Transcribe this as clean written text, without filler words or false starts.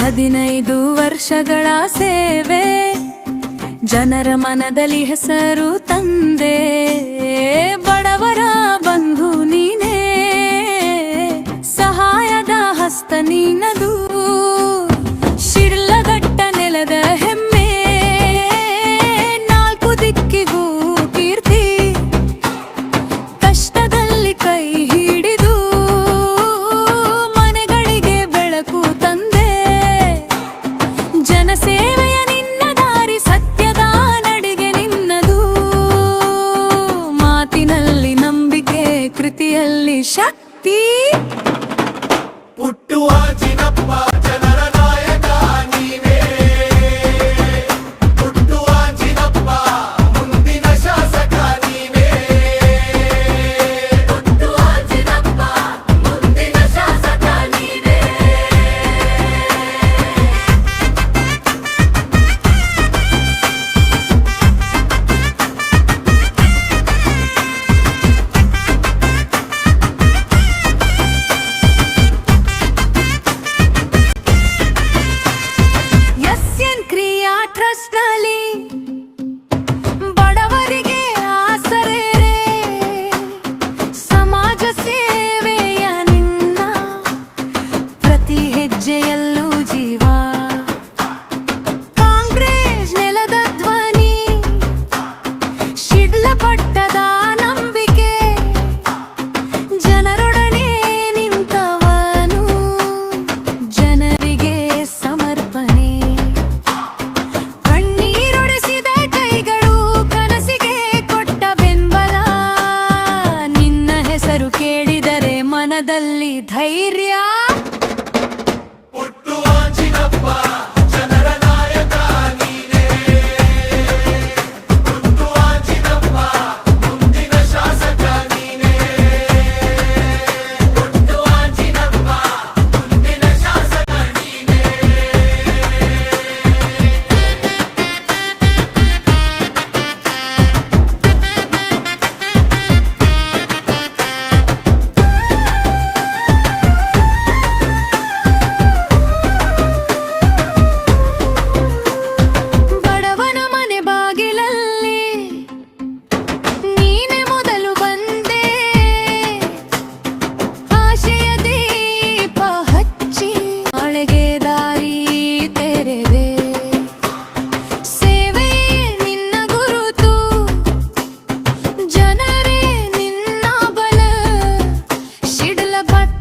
15 ವರ್ಷಗಳ ಸೇವೆ ಜನರ ಮನದಲ್ಲಿ ಹೆಸರು ತಂದೆ ಬಡವರ ಬಂಧು ನೀನೇ ಸಹಾಯದ ಹಸ್ತ ನೀನದು ಶಿಡ್ಲಘಟ್ಟ ನೆಲದ ಹೆಮ್ಮೆ ನಾಲ್ಕು ದಿಕ್ಕಿಗೂ ಕೀರ್ತಿ ಕಷ್ಟದಲ್ಲಿ ಕೈ ಹಿಡಿದು ಮನೆಗಳಿಗೆ ಬೆಳಕು ತಂದೆ ಜನಸೇವೆಯ ನಿನ್ನ ದಾರಿ ಸತ್ಯದ ನಡಿಗೆ ನಿನ್ನದು ಮಾತಿನಲ್ಲಿ ನಂಬಿಕೆ ಕೃತಿಯಲ್ಲಿ ಶಕ್ತಿ ಹುಟ್ಟುವ ಜಿನಪ್ಪ ಜನರ ನಾಯಕ ನೀವೇ ಹುಟ್ಟುವ ಜಿನಪ್ಪ ಮುಂದಿನ ಶಾಸಕ ನೀವೇ ಹುಟ್ಟುವ ಜಿನಪ್ಪ ಮುಂದಿನ ಶಾಸಕ ನೀವೇ ಟ್ರಸ್ಟ್ನಲ್ಲಿ ಬಡವರಿಗೆ ಆಸರೆ ಸಮಾಜ ಸೇವೆಯ ನಿನ್ನ ಪ್ರತಿ ಹೆಜ್ಜೆಯಲ್ಲೂ ಜೀವ ಕಾಂಗ್ರೆಸ್ ನೆಲದ ಧ್ವನಿ ಶಿಡ್ಲಘಟ್ಟದ ನಂಬಿಕೆ ಜನರೊಡನೆ ನಿಂತವನು ಜನರಿಗೆ ಸಮರ್ಪಣೆ ಕೇಳಿದರೆ ಮನದಲ್ಲಿ ಧೈರ್ಯ ಹುಟ್ಟುವ ಜಿನಪ್ಪ ಜನರ ನಾಯಕ ನೀನೇ ಹುಟ್ಟುವ ಜಿನಪ್ಪ ಮುಂದಿನ ಶಾಸಕ ನೀನೇ ಹುಟ್ಟುವ ಜಿನಪ್ಪ ಮುಂದಿನ ಶಾಸಕ ನೀನೇ but